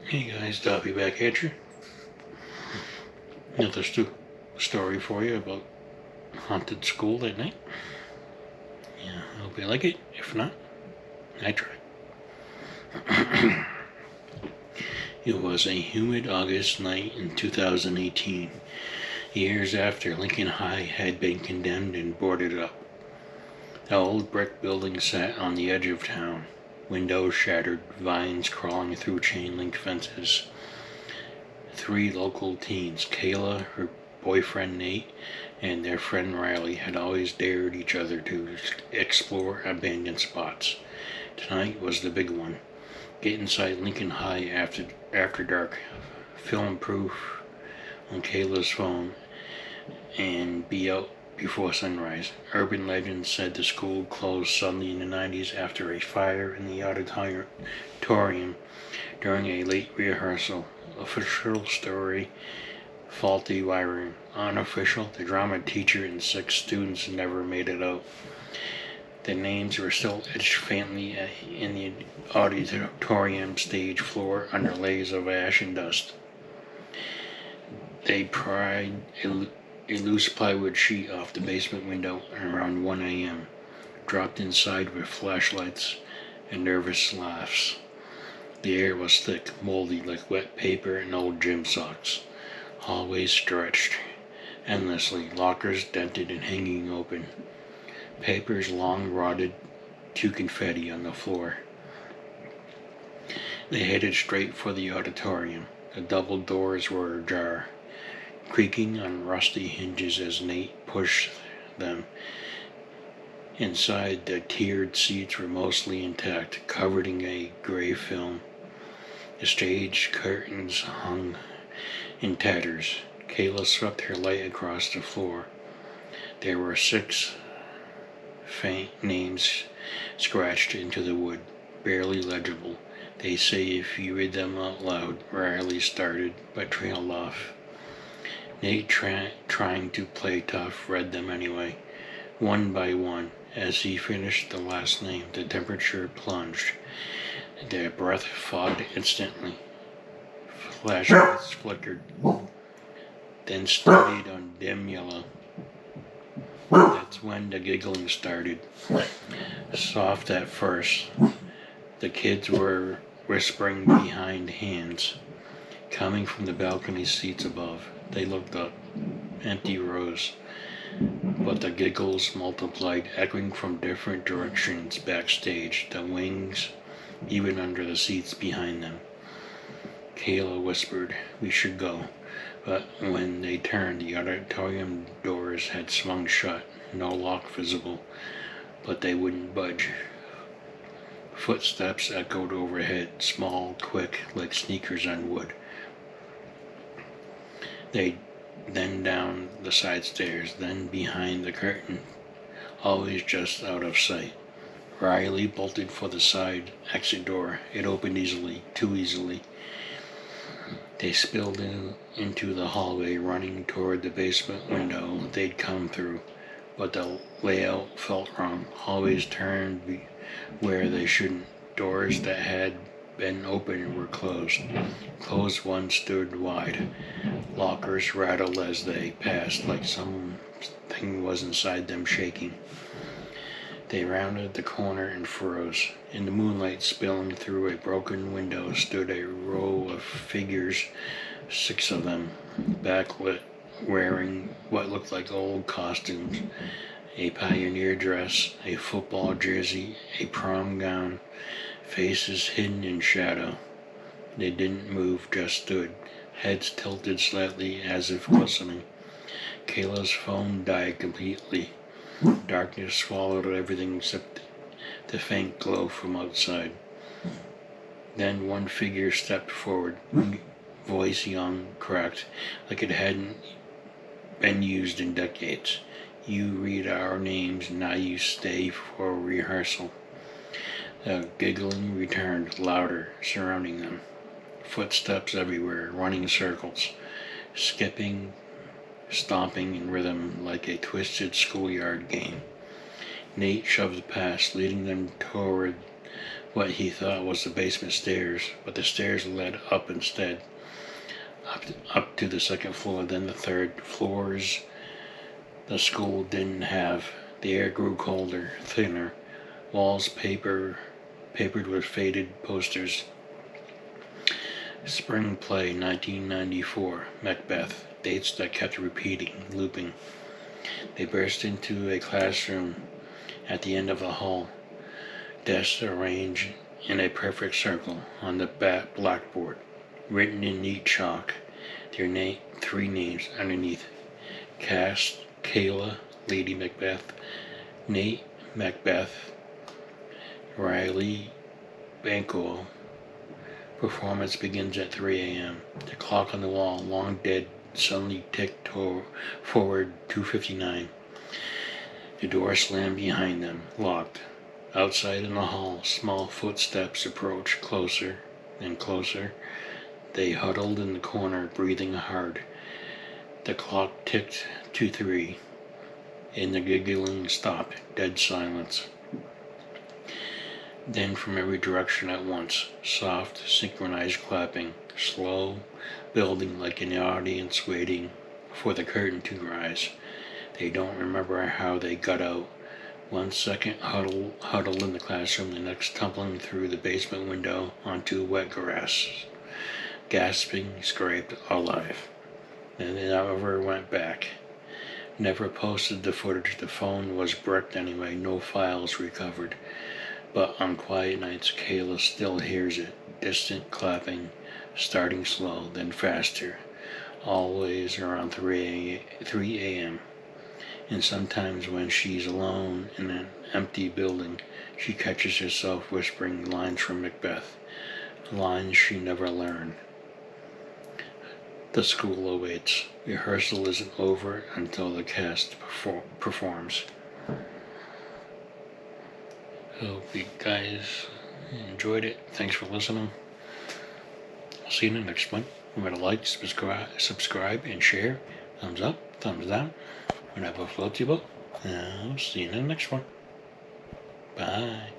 Hey guys, Dobby back at you. Another story for you about haunted school at night. Yeah, I hope you like it. If not, I try. It was a humid August night in 2018, years after Lincoln High had been condemned and boarded up. The old brick building sat on the edge of town, windows shattered, vines crawling through chain link fences. Three local teens, Kayla, her boyfriend Nate, and their friend Riley, had always dared each other to explore abandoned spots. Tonight was the big one. Get inside Lincoln High after dark, film proof on Kayla's phone, and be out before sunrise. Urban legend said the school closed suddenly in the 90s after a fire in the auditorium during a late rehearsal. Official story, faulty wiring. Unofficial, the drama teacher and 6 students never made it out. The names were still etched faintly in the auditorium stage floor under layers of ash and dust. They pried a loose plywood sheet off the basement window around 1 a.m., dropped inside with flashlights and nervous laughs. The air was thick, moldy like wet paper and old gym socks. Hallways stretched endlessly, lockers dented and hanging open. Papers long rotted to confetti on the floor. They headed straight for the auditorium. The double doors were ajar, creaking on rusty hinges as Nate pushed them. Inside, the tiered seats were mostly intact, covered in a gray film. The stage curtains hung in tatters. Kayla swept her light across the floor. There were 6 faint names scratched into the wood, barely legible. They say if you read them out loud, Riley started, but trailed off. Nate, trying to play tough, read them anyway, one by one. As he finished the last name, the temperature plunged. Their breath fogged instantly. Flashlights flickered, then steadied on dim yellow. That's when the giggling started. Soft at first, the kids were whispering behind hands, coming from the balcony seats above. They looked up, empty rows, but the giggles multiplied, echoing from different directions backstage, the wings, even under the seats behind them. Kayla whispered, "We should go." But when they turned, the auditorium doors had swung shut, no lock visible, but they wouldn't budge. Footsteps echoed overhead, small, quick, like sneakers on wood. Then down the side stairs, then behind the curtain, always just out of sight. Riley bolted for the side exit door. It opened easily, too easily. They spilled into the hallway, running toward the basement window they'd come through, but the layout felt wrong. Hallways turned where they shouldn't. Doors that had been open were closed. Closed ones stood wide. Lockers rattled as they passed, like something was inside them shaking. They rounded the corner and froze. In the moonlight spilling through a broken window stood a row of figures, 6 of them, backlit, wearing what looked like old costumes, a pioneer dress, a football jersey, a prom gown, faces hidden in shadow. They didn't move, just stood, heads tilted slightly as if listening. Kayla's phone died completely. Darkness swallowed everything except the faint glow from outside. Then one figure stepped forward, voice young, cracked, like it hadn't been used in decades. "You read our names, now you stay for rehearsal." The giggling returned, louder, surrounding them. Footsteps everywhere, running circles, skipping, stomping in rhythm like a twisted schoolyard game. Nate shoved past, leading them toward what he thought was the basement stairs, but the stairs led up instead, up to the second floor, then the third. Floors the school didn't have. The air grew colder, thinner, walls papered with faded posters. Spring play 1994, Macbeth, dates that kept repeating, looping. They burst into a classroom at the end of the hall, desks arranged in a perfect circle on the blackboard, written in neat chalk, three names underneath: Cass, Kayla, Lady Macbeth, Nate, Macbeth, Riley, Banquo. Performance begins at 3 a.m. The clock on the wall, long dead, suddenly ticked forward 2:59. The door slammed behind them, locked. Outside in the hall, small footsteps approached, closer and closer. They huddled in the corner, breathing hard. The clock ticked to 3, and the giggling stopped, dead silence. Then from every direction at once, soft, synchronized clapping, slow, building like an audience waiting for the curtain to rise. They don't remember how they got out. 1 second huddled in the classroom, the next tumbling through the basement window onto wet grass, gasping, scraped, alive. Then they never went back. Never posted the footage. The phone was bricked anyway, no files recovered. But on quiet nights, Kayla still hears it, distant clapping, starting slow, then faster, always around 3 a.m. And sometimes when she's alone in an empty building, she catches herself whispering lines from Macbeth, lines she never learned. The school awaits. Rehearsal isn't over until the cast performs. Hope you guys enjoyed it. Thanks for listening. I'll see you in the next one. Remember to like, subscribe, and share. Thumbs up, thumbs down. Whatever floats your boat. I'll see you in the next one. Bye.